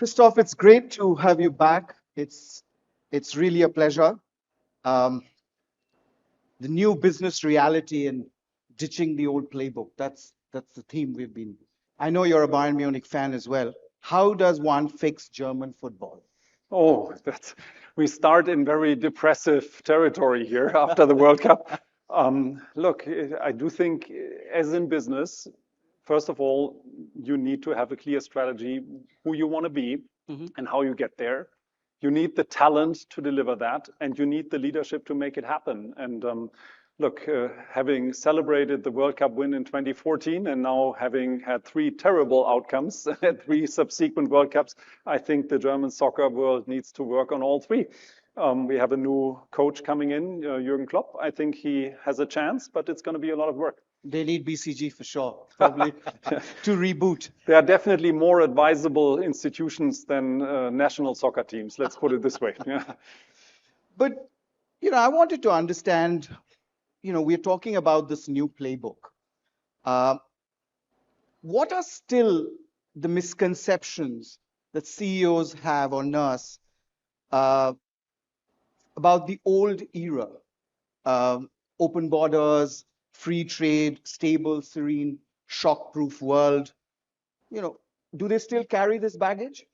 Christoph, it's great to have you back. It's really a pleasure. Um, the new business reality and ditching the old playbook. That's the theme we've been. I know you're a Bayern Munich fan as well. How does one fix German football? Oh, we start in very depressive territory here after the World Cup. Look, I do think, as in business, first of all, you need to have a clear strategy, who you want to be and how you get there. You need the talent to deliver that, and you need the leadership to make it happen. And look, having celebrated the World Cup win in 2014 and now having had three terrible outcomes at three subsequent World Cups, I think the German soccer world needs to work on all three. We have a new coach coming in, Jürgen Klopp. I think he has a chance, but it's going to be a lot of work. They need BCG for sure, probably, to reboot. They are definitely more advisable institutions than national soccer teams. Let's put it this way. Yeah. But, I wanted to understand, we're talking about this new playbook. What are still the misconceptions that CEOs have or nurse about the old era? Open borders, free trade, stable, serene, shock-proof world. Do they still carry this baggage?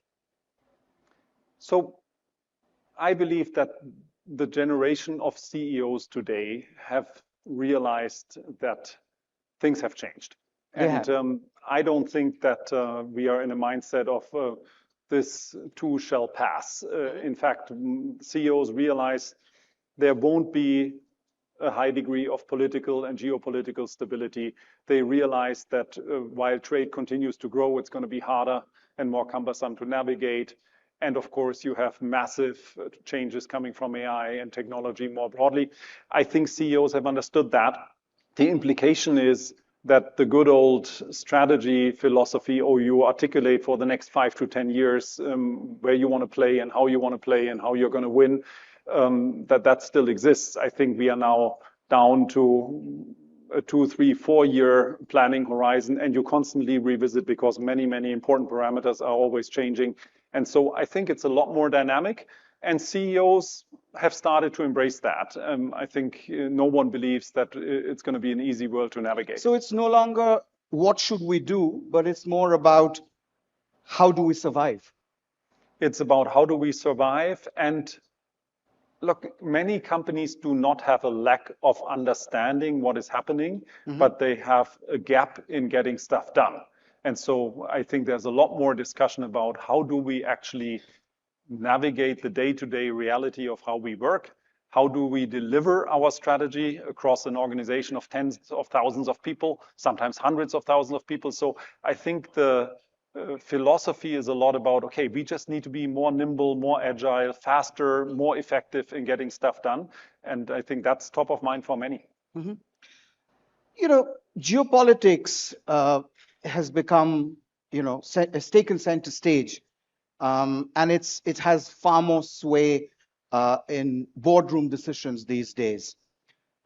So I believe that the generation of CEOs today have realized that things have changed. And I don't think that we are in a mindset of this too shall pass. In fact, CEOs realize there won't be a high degree of political and geopolitical stability. They realize that while trade continues to grow, it's going to be harder and more cumbersome to navigate. And of course, you have massive changes coming from AI and technology more broadly. I think CEOs have understood that. The implication is that the good old strategy philosophy, or you articulate for the next 5 to 10 years where you want to play and how you want to play and how you're going to win, that still exists. I think we are now down to a 2, 3, 4-year planning horizon, and you constantly revisit because many, many important parameters are always changing. And so I think it's a lot more dynamic, and CEOs have started to embrace that. I think no one believes that it's going to be an easy world to navigate. So it's no longer what should we do, but it's more about how do we survive? It's about how do we survive. And look, many companies do not have a lack of understanding what is happening, but they have a gap in getting stuff done. And so I think there's a lot more discussion about how do we actually navigate the day-to-day reality of how we work. How do we deliver our strategy across an organization of tens of thousands of people, sometimes hundreds of thousands of people? So I think the philosophy is a lot about, okay, we just need to be more nimble, more agile, faster, more effective in getting stuff done. And I think that's top of mind for many. Geopolitics has become, has taken center stage. And it has far more sway in boardroom decisions these days.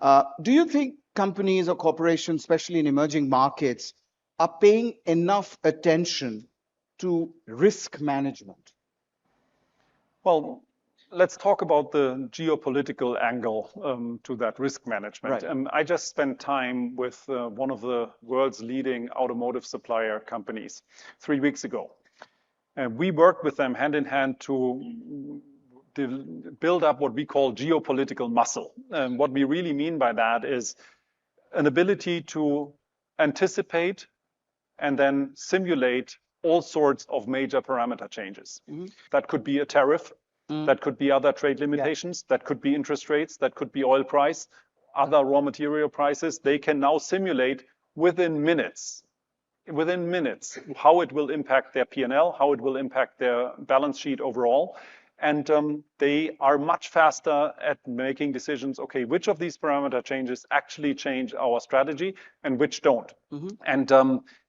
Do you think companies or corporations, especially in emerging markets, are paying enough attention to risk management? Well, let's talk about the geopolitical angle to that risk management. Right. I just spent time with one of the world's leading automotive supplier companies 3 weeks ago. And we worked with them hand in hand to build up what we call geopolitical muscle. And what we really mean by that is an ability to anticipate and then simulate all sorts of major parameter changes. That could be a tariff, that could be other trade limitations, that could be interest rates, that could be oil price, other raw material prices. They can now simulate within minutes, how it will impact their P&L, how it will impact their balance sheet overall. And they are much faster at making decisions, okay, which of these parameter changes actually change our strategy and which don't. And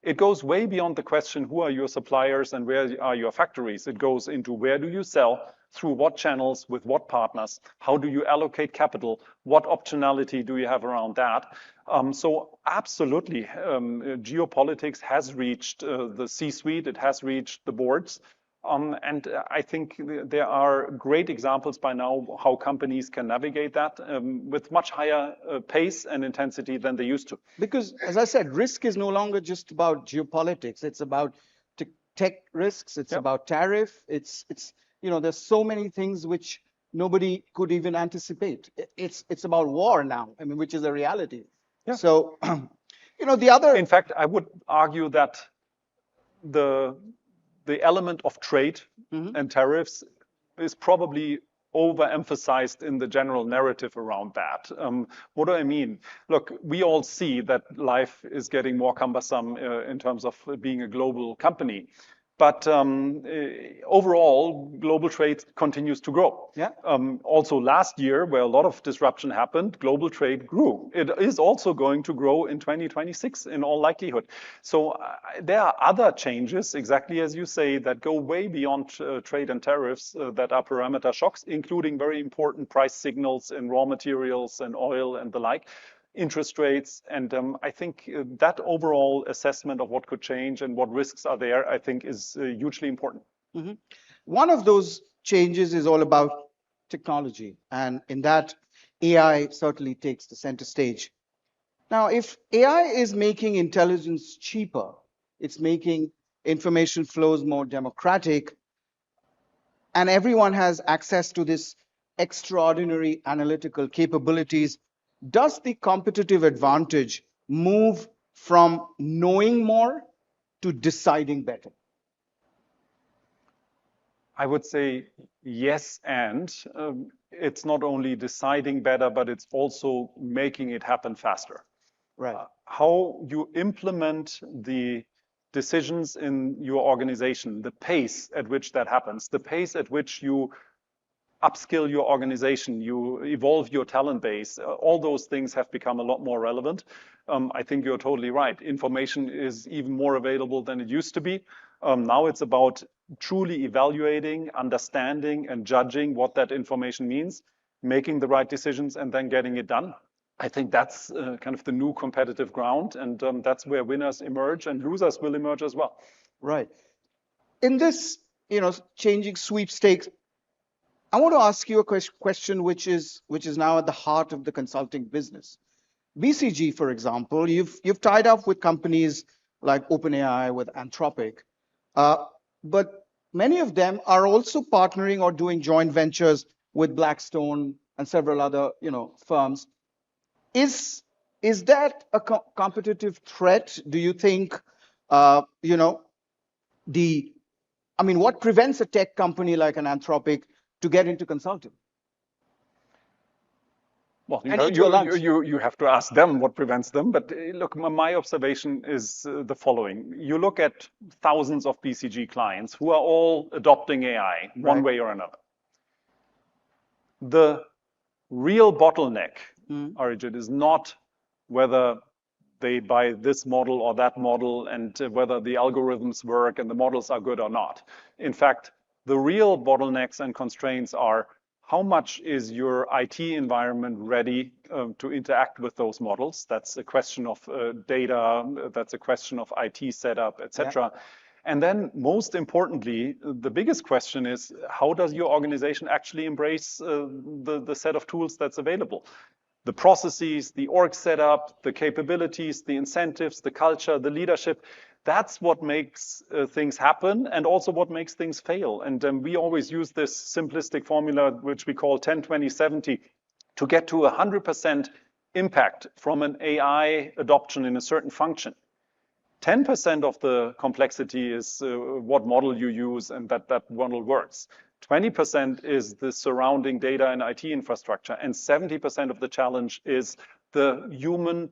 it goes way beyond the question, who are your suppliers and where are your factories? It goes into where do you sell, through what channels, with what partners, how do you allocate capital, what optionality do you have around that? So absolutely, geopolitics has reached the C-suite, it has reached the boards. I think there are great examples by now how companies can navigate that with much higher pace and intensity than they used to. Because, as I said, risk is no longer just about geopolitics. It's about tech risks. It's about tariff. It's there's so many things which nobody could even anticipate. It's about war now. I mean, which is a reality. Yeah. So, the other. In fact, I would argue that the element of trade and tariffs is probably overemphasized in the general narrative around that. What do I mean? Look, we all see that life is getting more cumbersome in terms of being a global company. But overall, global trade continues to grow. Yeah. Also last year, where a lot of disruption happened, global trade grew. It is also going to grow in 2026 in all likelihood. So there are other changes, exactly as you say, that go way beyond trade and tariffs that are parameter shocks, including very important price signals in raw materials and oil and the like. Interest rates, and I think that overall assessment of what could change and what risks are there, I think is hugely important. Mm-hmm. One of those changes is all about technology, and in that, AI certainly takes the center stage. Now, if AI is making intelligence cheaper, it's making information flows more democratic, and everyone has access to this extraordinary analytical capabilities, does the competitive advantage move from knowing more to deciding better? I would say yes, and it's not only deciding better, but it's also making it happen faster. Right. How you implement the decisions in your organization, the pace at which that happens, the pace at which you upskill your organization, you evolve your talent base, all those things have become a lot more relevant. I think you're totally right. Information is even more available than it used to be. Now it's about truly evaluating, understanding, and judging what that information means, making the right decisions, and then getting it done. I think that's kind of the new competitive ground, and that's where winners emerge and losers will emerge as well. Right. In this, changing sweepstakes, I want to ask you a question which is now at the heart of the consulting business. BCG, for example, you've tied up with companies like OpenAI, with Anthropic, but many of them are also partnering or doing joint ventures with Blackstone and several other firms. Is that a competitive threat? Do you think what prevents a tech company like an Anthropic to get into consulting? Well, you have to ask them what prevents them. But look, my observation is the following. You look at thousands of BCG clients who are all adopting AI one way or another. The real bottleneck, Arijit, is not whether they buy this model or that model and whether the algorithms work and the models are good or not. In fact, the real bottlenecks and constraints are how much is your IT environment ready to interact with those models? That's a question of data, that's a question of IT setup, etc. Yeah. And then most importantly, the biggest question is, how does your organization actually embrace the set of tools that's available? The processes, the org setup, the capabilities, the incentives, the culture, the leadership. That's what makes things happen and also what makes things fail. And we always use this simplistic formula, which we call 10-20-70, to get to 100% impact from an AI adoption in a certain function. 10% of the complexity is what model you use and that model works. 20% is the surrounding data and IT infrastructure, and 70% of the challenge is the human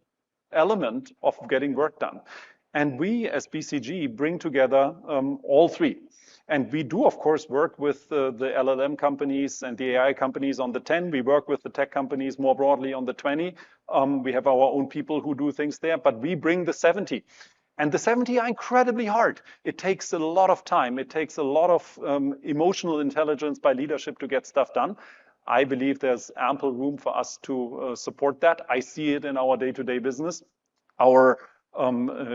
element of getting work done. And we, as BCG, bring together all three. And we do, of course, work with the LLM companies and the AI companies on the 10. We work with the tech companies more broadly on the 20. We have our own people who do things there, but we bring the 70. And the 70 are incredibly hard. It takes a lot of time. It takes a lot of emotional intelligence by leadership to get stuff done. I believe there's ample room for us to support that. I see it in our day-to-day business. Our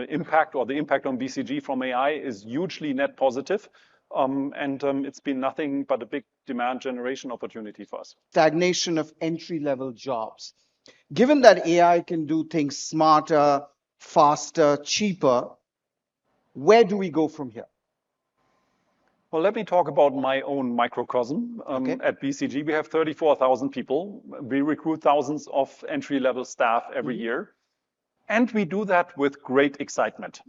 impact or the impact on BCG from AI is hugely net positive. It's been nothing but a big demand generation opportunity for us. Stagnation of entry-level jobs. Given that AI can do things smarter, faster, cheaper, where do we go from here? Well, let me talk about my own microcosm. At BCG, we have 34,000 people. We recruit thousands of entry-level staff every year. And we do that with great excitement.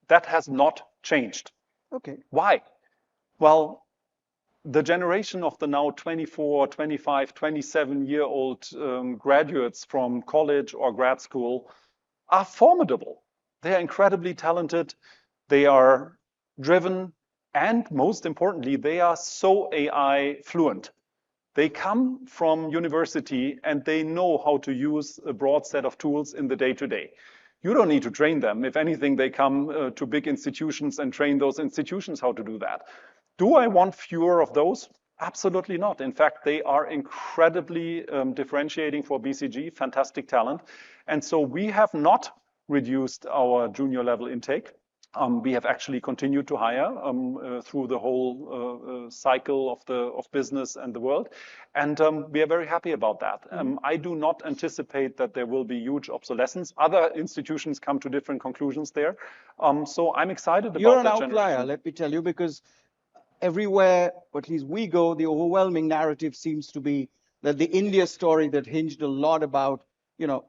That has not changed. Okay. Why? Well, the generation of the now 24, 25, 27-year-old graduates from college or grad school are formidable. They are incredibly talented. They are driven. And most importantly, they are so AI fluent. They come from university and they know how to use a broad set of tools in the day-to-day. You don't need to train them. If anything, they come to big institutions and train those institutions how to do that. Do I want fewer of those? Absolutely not. In fact, they are incredibly differentiating for BCG, fantastic talent. And so we have not reduced our junior level intake. We have actually continued to hire through the whole cycle of business and the world. And we are very happy about that. I do not anticipate that there will be huge obsolescence. Other institutions come to different conclusions there. So I'm excited about that. You're an outlier, let me tell you, because everywhere, at least we go, the overwhelming narrative seems to be that the India story that hinged a lot about,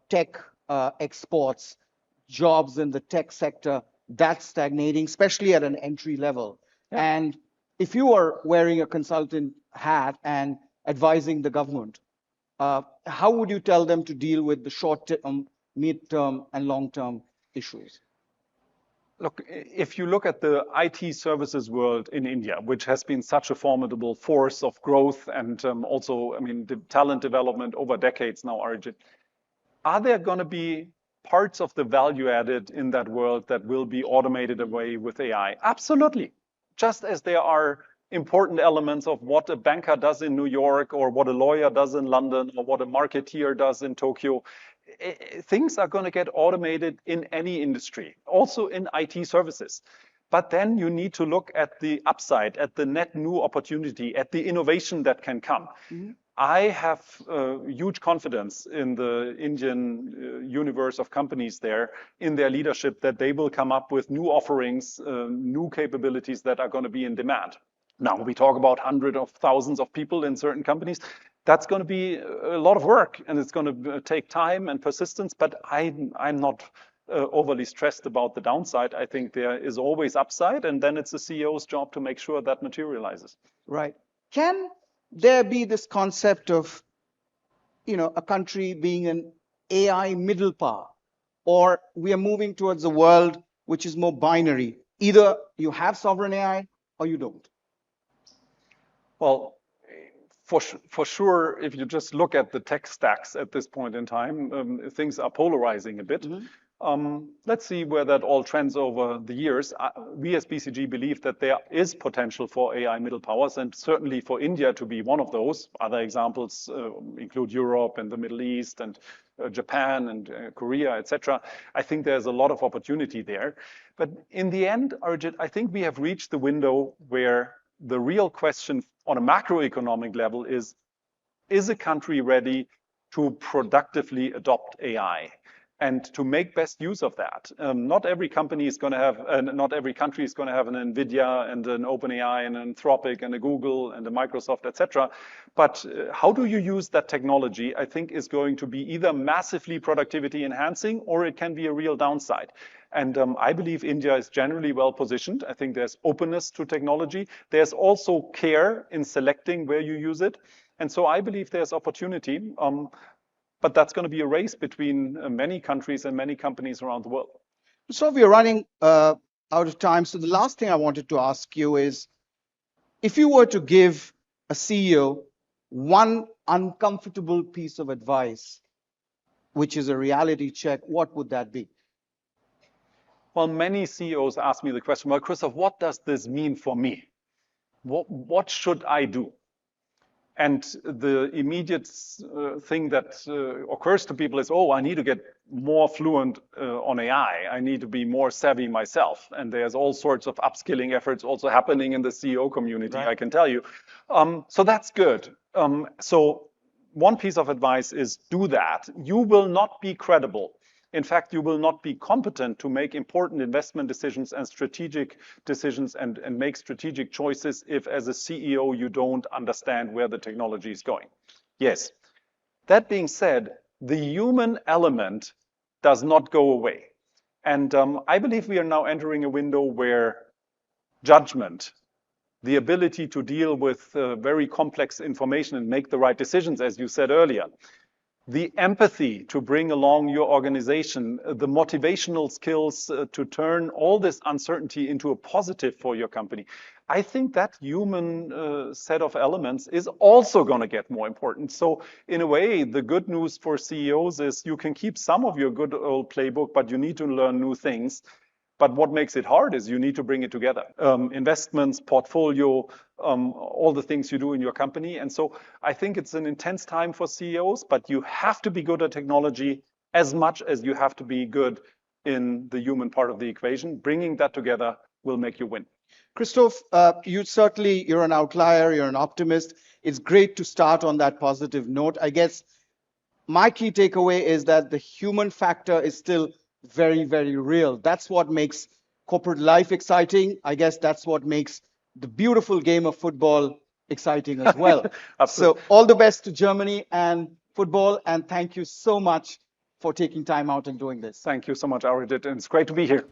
tech exports, jobs in the tech sector, that's stagnating, especially at an entry level. Yeah. And if you are wearing a consultant hat and advising the government, how would you tell them to deal with the short-term, mid-term, and long-term issues? Look, if you look at the IT services world in India, which has been such a formidable force of growth and also, the talent development over decades now, Arijit, are there going to be parts of the value added in that world that will be automated away with AI? Absolutely. Just as there are important elements of what a banker does in New York or what a lawyer does in London or what a marketeer does in Tokyo, things are going to get automated in any industry, also in IT services. But then you need to look at the upside, at the net new opportunity, at the innovation that can come. I have huge confidence in the Indian universe of companies there, in their leadership, that they will come up with new offerings, new capabilities that are going to be in demand. Now, we talk about hundreds of thousands of people in certain companies. That's going to be a lot of work, and it's going to take time and persistence, but I'm not overly stressed about the downside. I think there is always upside, and then it's the CEO's job to make sure that materializes. Right. Can there be this concept of, a country being an AI middle power, or we are moving towards a world which is more binary? Either you have sovereign AI or you don't. Well, for sure, if you just look at the tech stacks at this point in time, things are polarizing a bit. Let's see where that all trends over the years. We as BCG believe that there is potential for AI middle powers, and certainly for India to be one of those. Other examples include Europe and the Middle East and Japan and Korea, etc. I think there's a lot of opportunity there. But in the end, Arijit, I think we have reached the window where the real question on a macroeconomic level is a country ready to productively adopt AI and to make best use of that? Not every company is going to have, not every country is going to have an NVIDIA and an OpenAI and an Anthropic and a Google and a Microsoft, etc. But how do you use that technology, I think, is going to be either massively productivity enhancing or it can be a real downside. And I believe India is generally well positioned. I think there's openness to technology. There's also care in selecting where you use it. And so I believe there's opportunity. But that's going to be a race between many countries and many companies around the world. So we are running out of time. So the last thing I wanted to ask you is, if you were to give a CEO one uncomfortable piece of advice, which is a reality check, what would that be? Well, many CEOs ask me the question, well, Christoph, what does this mean for me? What should I do? And the immediate thing that occurs to people is, oh, I need to get more fluent on AI. I need to be more savvy myself. And there's all sorts of upskilling efforts also happening in the CEO community, right. I can tell you. So that's good. So one piece of advice is do that. You will not be credible. In fact, you will not be competent to make important investment decisions and strategic decisions and make strategic choices if, as a CEO, you don't understand where the technology is going. Yes. That being said, the human element does not go away. And I believe we are now entering a window where judgment, the ability to deal with very complex information and make the right decisions, as you said earlier, the empathy to bring along your organization, the motivational skills to turn all this uncertainty into a positive for your company. I think that human set of elements is also going to get more important. So in a way, the good news for CEOs is you can keep some of your good old playbook, but you need to learn new things. But what makes it hard is you need to bring it together. Investments, portfolio, all the things you do in your company. And so I think it's an intense time for CEOs, but you have to be good at technology as much as you have to be good in the human part of the equation. Bringing that together will make you win. Christoph, you're an outlier, you're an optimist. It's great to start on that positive note. I guess my key takeaway is that the human factor is still very, very real. That's what makes corporate life exciting. I guess that's what makes the beautiful game of football exciting as well. So all the best to Germany and football, and thank you so much for taking time out and doing this. Thank you so much, Arijit, and it's great to be here.